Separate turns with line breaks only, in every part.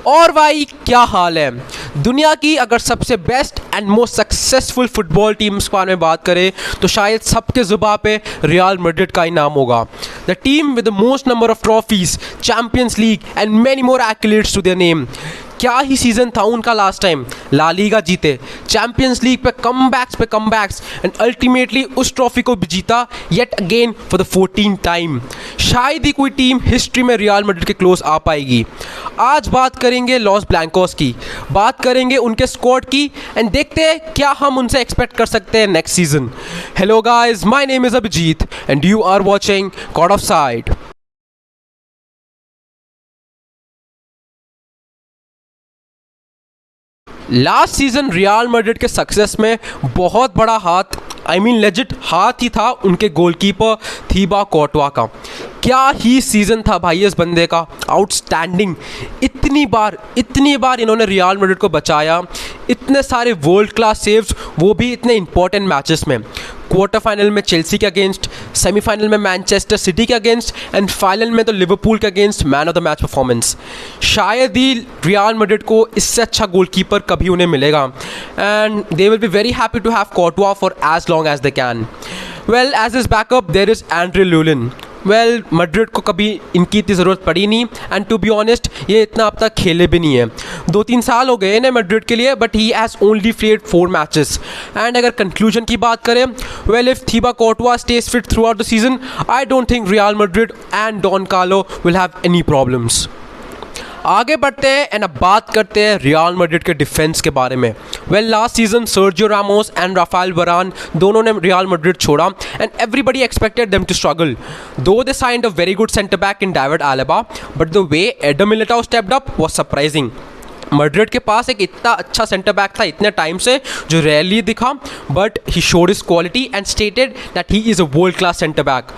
और भाई क्या हाल है। दुनिया की अगर सबसे best and most successful football teams के बारे में बात करें तो शायद सबके ज़ुबान पे रियल मैड्रिड का ही नाम होगा। The team with the most number of trophies, Champions League and many more accolades to their name. क्या ही सीज़न था उनका लास्ट टाइम। ला लीगा जीते, चैंपियंस लीग पे कमबैक्स एंड अल्टीमेटली उस ट्रॉफी को भी जीता yet again for the 14th time. शायद ही कोई टीम हिस्ट्री में रियल मैड्रिड के क्लोज आ पाएगी। आज बात करेंगे लॉस ब्लैंकोस की, बात करेंगे उनके स्क्वाड की एंड देखते हैं क्या हम उनसे एक्सपेक्ट कर सकते हैं next season. Hello guys, my name is Abhijeet and you are watching cord of side. Last season Real Madrid के सक्सेस में बहुत बड़ा हाथ, आई मीन लेजिट हाथ ही था उनके गोलकीपर थीबा कोर्टवा का। क्या ही सीज़न था भाई इस बंदे का, आउटस्टैंडिंग। इतनी बार इन्होंने रियल मैड्रिड को बचाया, इतने सारे वर्ल्ड क्लास सेव्स, वो भी इतने इंपॉर्टेंट मैचेस में। क्वार्टर फाइनल में चेल्सी के अगेंस्ट, सेमीफाइनल में मैनचेस्टर सिटी के अगेंस्ट एंड फाइनल में तो लिवरपूल के against man of the match performance. शायद ही रियल मैड्रिड को इससे अच्छा गोलकीपर कभी उन्हें मिलेगा and they will be very happy to have Courtois for as long as they can. Well, as is backup there is Andriy Lunin. Well, Madrid को कभी इनकी इतनी ज़रूरत पड़ी नहीं एंड टू बी ऑनेस्ट ये इतना अब तक खेले भी नहीं है। 2-3 साल हो गए ना मैड्रिड के लिए, but he has only played 4 matches. And अगर कंक्लूजन की बात करें, well if Thibaut Courtois stays fit throughout the season, I don't think Real Madrid and Don Carlo will have any problems. आगे बढ़ते हैं and अब बात करते हैं रियल मैड्रिड के डिफेंस के बारे में। Well, last season Sergio Ramos and Raphael Varane दोनों ने रियल मैड्रिड छोड़ा and everybody expected them to struggle. Though they signed a very good centre back in David Alaba, but the way Eder Militao stepped up was surprising. Madrid के पास एक इतना अच्छा centre back था इतने time से जो रेयरली दिखा, but he showed his quality and stated that he is a world class centre back.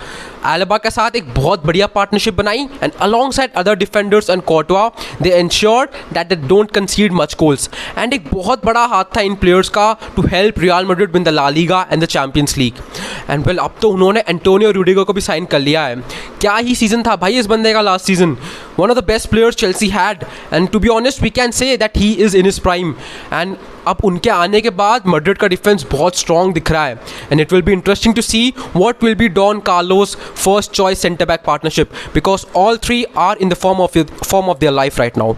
Alaba के साथ एक बहुत बढ़िया पार्टनरशिप बनाई and alongside other defenders and Courtois they ensured that they don't concede much goals. And एक बहुत बड़ा हाथ था इन प्लेयर्स का to help Real Madrid win the La Liga and the Champions League. And well, अब तो उन्होंने एंटोनियो रूडिगर को भी साइन कर लिया है। क्या ही सीजन था भाई इस बंदे का last season. One of the best players Chelsea had and to be honest we can say that he is in his prime. And अब उनके आने के बाद मैड्रिड का डिफेंस बहुत स्ट्रॉन्ग दिख रहा है and it will be interesting to see what will be Don Carlos first choice centre back partnership, because all 3 are in the form of their life right now.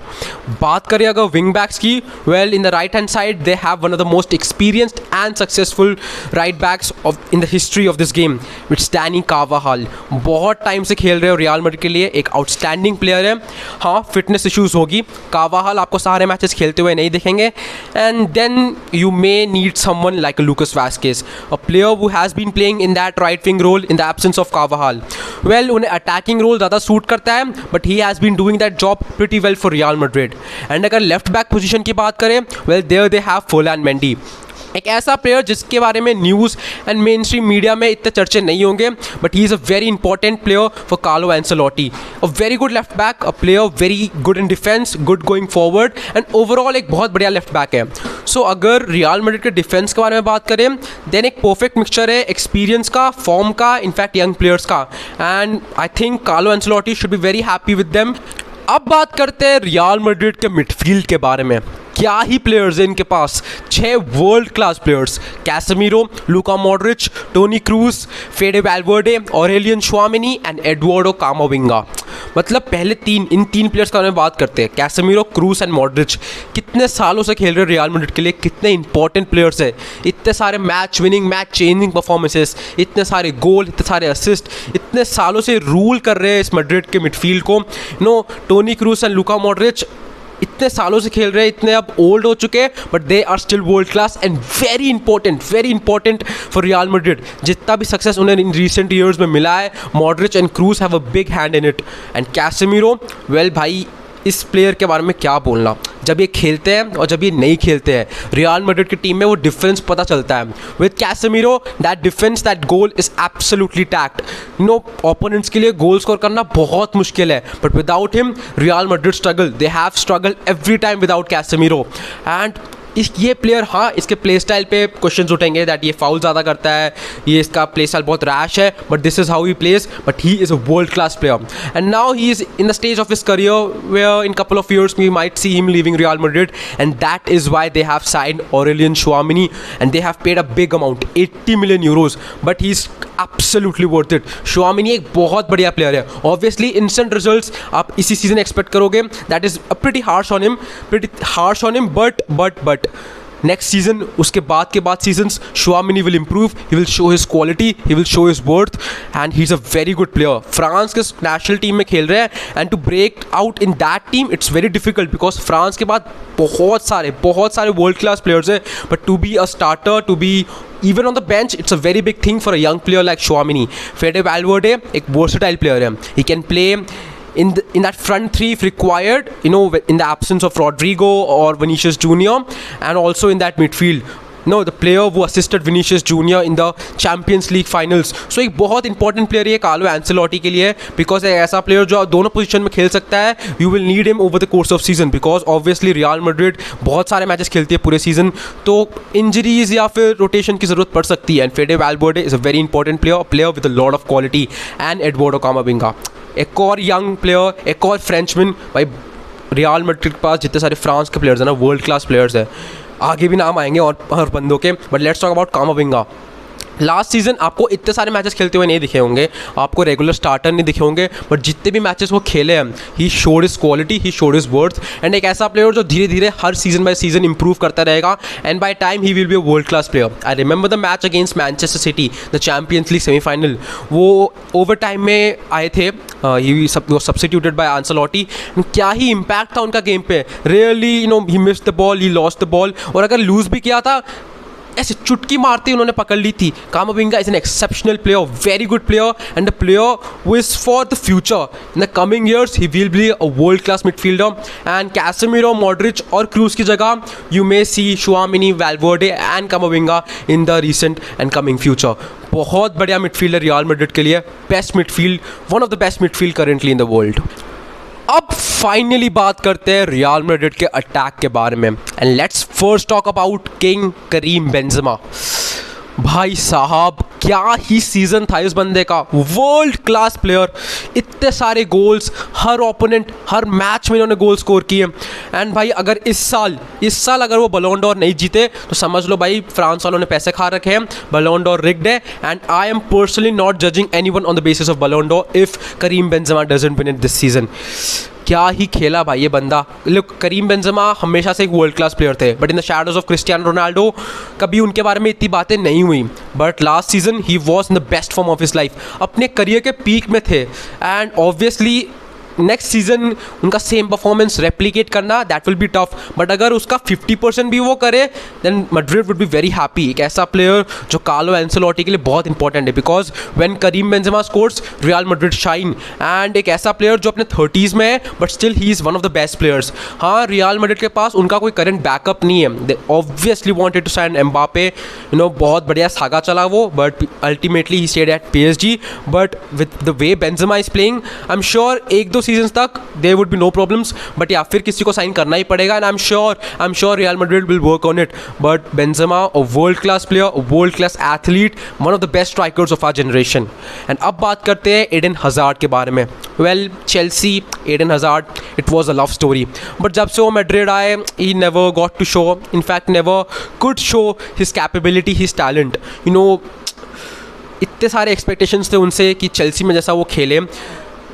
बात करें अगर wing backs की, well in the right hand side they have one of the most experienced and successful right backs of in the history of this game, which Dani Carvajal. बहुत time से खेल रहे हो real Madrid के लिए, एक outstanding player है। हाँ, फिटनेस इशूज़ होगी, कार्वाहाल आपको सारे मैचेस खेलते हुए नहीं दिखेंगे and then you may need someone like a Lucas Vazquez, a player who has been playing in that right wing role in the absence of Carvajal. Well, उन्हें attacking role ज़्यादा suit करता है, but he has been doing that job pretty well for Real Madrid. And अगर left back position की बात करें, well there they have Ferland Mendy, एक ऐसा प्लेयर जिसके बारे में news and main stream media में इतने चर्चे नहीं होंगे, but he is a very important player for Carlo Ancelotti. A very good left back, a player very good in defence, good going forward and overall एक बहुत बढ़िया left back है। सो अगर रियल मैड्रिड के डिफेंस के बारे में बात करें, देन एक परफेक्ट मिक्सचर है एक्सपीरियंस का, फॉर्म का, इनफैक्ट यंग प्लेयर्स का, and I think Carlo Ancelotti should be very happy with them. अब बात करते हैं रियल मैड्रिड के मिडफील्ड के बारे में। क्या ही प्लेयर्स हैं इनके पास, 6 world class players, Casemiro, Luka Modric, Toni Kroos, Fede Valverde, Aurelien Tchouameni and Eduardo Camavinga. मतलब पहले इन तीन प्लेयर्स का बात करते हैं, कैसेमीरो, क्रूज एंड मॉड्रिच। कितने सालों से खेल रहे रियल मैड्रिड के लिए, कितने इंपॉर्टेंट प्लेयर्स हैं, इतने सारे match winning, match changing performances, इतने सारे गोल, इतने सारे असिस्ट, इतने सालों से रूल कर रहे हैं इस मैड्रिड के मिडफील्ड को। Toni Kroos and Luka Modric इतने सालों से खेल रहे हैं, इतने अब ओल्ड हो चुके हैं, but they are still world class and very important for Real Madrid. जितना भी सक्सेस उन्हें इन रिसेंट ईयर्स में मिला है, Modric and cruise have a big hand in it. And Casemiro, well भाई इस प्लेयर के बारे में क्या बोलना, जब ये खेलते हैं और जब ये नहीं खेलते हैं रियल मैड्रिड की टीम में वो डिफरेंस पता चलता है। With Casemiro that defence, that goal is absolutely tact. Opponents के लिए गोल स्कोर करना बहुत मुश्किल है, but without him real Madrid struggle, they have struggle every time without Casemiro. And ये प्लेयर, हाँ इसके प्ले स्टाइल पे क्वेश्चंस उठेंगे दैट ये फाउल ज़्यादा करता है, ये इसका प्ले स्टाइल बहुत रैश है, but this is how he plays, but he is a world class player and now he is in the stage of his career where in couple of years we might see him leaving Real Madrid, and that is why they have signed Aurelien Tchouameni and they have paid a big amount, 80 million euros, but he's absolutely worth it. Tchouameni एक बहुत बढ़िया player है. Obviously instant results आप इसी season expect करोगे, that is pretty harsh on him, but next season, उसके बाद के बाद seasons, Tchouameni will improve, he will show his quality, he will show his worth, and he's a very good player. France के national team में खेल रहे हैं, and to break out in that team, it's very difficult because France के बाद बहुत सारे world class players हैं, but to be a starter, to be even on the bench, it's a very big thing for a young player like Tchouameni. Fede Valverde एक versatile player है, he can play in that front three if required, you know, in the absence of Rodrigo or Vinicius Junior, and also in that midfield. No, the player who assisted Vinicius Junior in the Champions League finals. So एक बहुत important player ये Carlo Ancelotti के लिए, because एक ऐसा player जो दोनों position में खेल सकता है. You will need him over the course off season, because obviously real Madrid बहुत सारे मैचेस खेलती है पूरे सीजन, तो इंजरीज या फिर रोटेशन की जरूरत पड़ सकती है. And Fede Valverde is a very important player with a lot of quality. And Eduardo Camavinga, एक और यंग प्लेयर, एक और फ्रेंचमैन. भाई रियल मैड्रिड के पास जितने सारे फ्रांस के प्लेयर्स हैं ना, वर्ल्ड क्लास प्लेयर्स हैं, आगे भी नाम आएंगे और बंदों के, but let's talk about कामाविंगा. Last season आपको इतने सारे मैचेस खेलते हुए नहीं दिखे होंगे, आपको रेगुलर स्टार्टर नहीं दिखे होंगे, बट जितने भी मैचेस वो खेले हैं, he showed is quality, he showed is worth. And एक ऐसा प्लेयर जो धीरे धीरे हर सीजन बाय सीजन इंप्रूव करता रहेगा, and by time he will be a world class player. I remember the match against Manchester city, the Champions league semifinal, वो over time में आए थे, ही सब्स्टिट्यूटेड बाय एंसेलोटी. क्या ही इम्पैक्ट था उनका game पे. Really you know he missed the ball, he lost the ball, और अगर लूज भी किया था ऐसे चुटकी मारते उन्होंने पकड़ ली थी. Camavinga is an exceptional player, very good player, and the player who is for the future. In the coming years he will be a world class midfielder. And Casemiro, Modric और क्रूज की जगह you may see Tchouameni, Valverde and Camavinga in the recent and coming future. बहुत बढ़िया midfielder Real Madrid के लिए, best midfield, one of the best midfield currently in the world. अब finally बात करते हैं रियल मैड्रिड के अटैक के बारे में, and let's first talk about king Karim Benzema. भाई साहब क्या ही सीजन था इस बंदे का, वर्ल्ड क्लास प्लेयर, इतने सारे गोल्स, हर ओपोनेंट हर मैच में इन्होंने गोल स्कोर किए. एंड भाई अगर इस साल अगर वो बलोन डोर नहीं जीते तो समझ लो भाई फ्रांस वालों ने पैसे खा रखे हैं, बलोन डोर रिग्ड है. And I am personally not judging anyone on the basis of Ballon d'Or if Karim Benzema doesn't win it this season. क्या ही खेला भाई ये बंदा. लुक, करीम बेंजेमा हमेशा से एक वर्ल्ड क्लास प्लेयर थे, but in the shadows of Cristiano Ronaldo कभी उनके बारे में इतनी बातें नहीं हुई. But last season he was in the best form of his life, अपने करियर के पीक में थे. एंड ऑब्वियसली नेक्स्ट सीजन उनका सेम परफॉर्मेंस रेप्लिकेट करना that will be tough, but अगर उसका 50% भी वो करे then Madrid would be very happy. एक ऐसा प्लेयर जो कार्लो एंसेलोटी के लिए बहुत इंपॉर्टेंट है, because when Karim Benzema scores Real Madrid shine. And एक ऐसा प्लेयर जो अपने 30s में है but still he is one of the best players. हाँ, रियल मैड्रिड के पास उनका कोई करंट बैकअप नहीं है. They obviously wanted to sign Mbappe, you know बहुत बढ़िया सागा चला वो, but ultimately he stayed at PSG. But with the way Benzema is playing I am sure 1-2 season तक there would be no problems, but या फिर किसी को sign करना ही पड़ेगा. And I am sure Real Madrid will work on it. But Benzema a world class player, a world class athlete, one of the best strikers of our generation. And अब बात करते हैं एडन हज़ार्ड के बारे में. Well, Chelsea, Eden Hazard, it was a love story, but जब से वो मैड्रिड आए ही never got to show, in fact never could show his capability, his talent. You know इतने सारे एक्सपेक्टेशंस थे उनसे कि चेल्सी में जैसा वो खेले,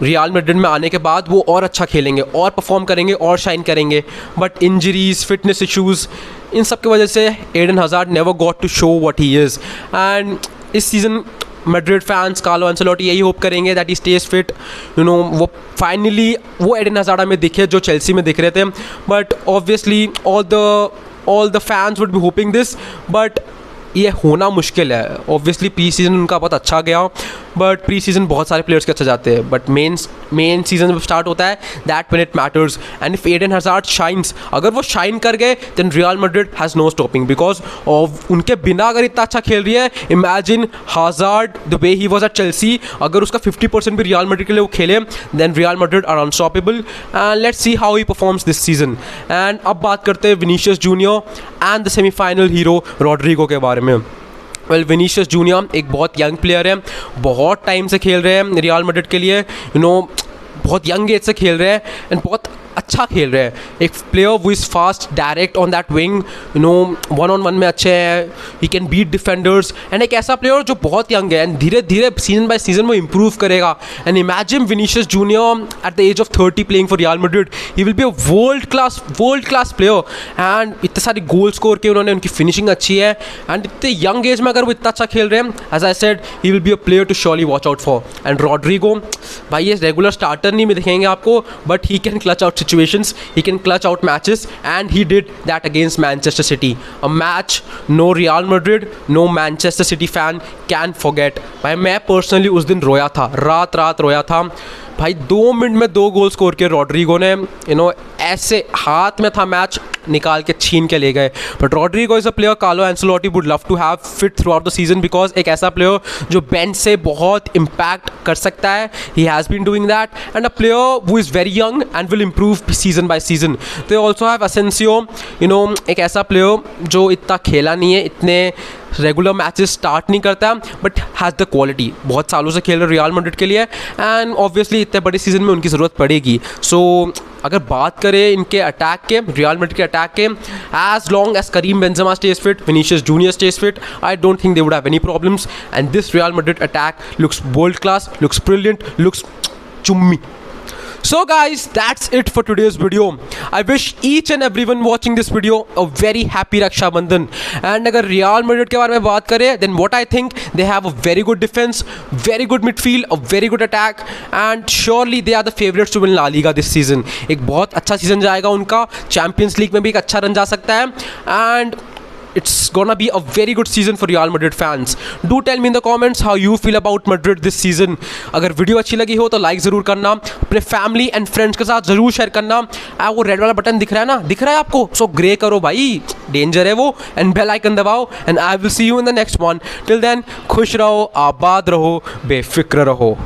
रियल मैड्रिड में आने के बाद वो और अच्छा खेलेंगे और परफॉर्म करेंगे और शाइन करेंगे. बट इंजरीज, फिटनेस इश्यूज़, इन सब की वजह से Eden Hazard never got to show what he is. And इस season Madrid fans, Carlo Ancelotti यही होप करेंगे that he stays fit. You know वो फाइनली वो एडन हज़ार्ड में दिखे जो चेल्सी में दिख रहे थे. But obviously all the fans would be hoping this, but ये होना मुश्किल है. ऑब्वियसली प्री सीज़न उनका बहुत अच्छा गया, बट प्री सीज़न बहुत सारे प्लेयर्स के अच्छे जाते हैं, बट मेन सीजन जब स्टार्ट होता है that when it matters. And if Eden Hazard shines, अगर वो शाइन कर गए then Real Madrid has no stopping, because उनके बिना अगर इतना अच्छा खेल रही है, imagine Hazard the way he was at Chelsea, अगर उसका 50% भी रियल मैड्रिड के लिए वो खेले then Real Madrid are unstoppable. And let's see how he performs this season. And अब बात करते हैं Vinicius Junior. And the semifinal hero Rodrygo के बारे में। वेल विनीशियस जूनियर एक बहुत यंग प्लेयर है, बहुत टाइम से खेल रहे हैं रियल मैड्रिड के लिए, बहुत यंग एज से खेल रहे हैं एंड बहुत अच्छा खेल रहे हैं। एक प्लेयर वो is fast, direct on that wing, one on one में अच्छे हैं, he can beat defenders and एक ऐसा प्लेयर जो बहुत यंग है एंड धीरे धीरे सीजन बाय सीजन वो इंप्रूव करेगा। And imagine Vinicius Junior at the age of 30 playing for Real Madrid, he will be a world class player and इतने सारे गोल स्कोर किए उन्होंने, उनकी फिनिशिंग अच्छी है एंड इतने यंग एज में अगर वो इतना अच्छा खेल रहे हैं, as I said he will be a player to surely watch out for. And Rodrygo भाई ये रेगुलर स्टार्टर नहीं में दिखेंगे आपको, but he can clutch out situations, he can clutch out matches and he did that against Manchester City, a match no Real Madrid, no Manchester City fan can forget। भाई मैं personally उस दिन रोया था, रात रोया था भाई। 2 मिनट में 2 गोल स्कोर किए रॉड्रिगो ने, ऐसे हाथ में था मैच, निकाल के छीन के ले गए। But Rodrygo is a player Carlo Ancelotti would love to have fit throughout the season, because एक ऐसा प्लेयर जो बेंच से बहुत इम्पैक्ट कर सकता है, he has been doing that and a player who is very young and will improve season by season. They also have Asensio, एक ऐसा प्लेयर जो इतना खेला नहीं है, इतने रेगुलर मैचेस स्टार्ट नहीं करता, बट हैज़ द क्वालिटी, बहुत सालों से खेल रहे रियल मैड्रिड के लिए एंड ऑब्वियसली इतने बड़े सीजन में उनकी ज़रूरत पड़ेगी। सो अगर बात करें इनके अटैक के, रियल मैड्रिड के अटैक के, as long as Karim Benzema stays fit, Vinicius junior stays fit, I don't think they would have any problems and this Real Madrid attack looks world class, looks brilliant, looks चुम्मी। So guys, that's it for today's video. I wish each and everyone watching this video a very happy Raksha Bandhan. And अगर Real Madrid के बारे में बात करें, then what I think they have a very good defense, very good midfield, a very good attack, and surely they are the favorites to win La Liga this season. एक बहुत अच्छा season जाएगा उनका, चैम्पियंस लीग में भी एक अच्छा run जा सकता है and it's gonna be a very good season for Real Madrid fans. Do tell me in the comments how you feel about Madrid this season. अगर वीडियो अच्छी लगी हो तो लाइक ज़रूर करना, अपने फैमिली एंड फ्रेंड्स के साथ ज़रूर शेयर करना। वो रेड वाला बटन दिख रहा है ना, दिख रहा है आपको, सो ग्रे करो भाई, डेंजर है वो, एंड बेल आइकन दबाओ and I will see you in the next one. Till then खुश रहो, आबाद रहो, बेफिक्र रहो।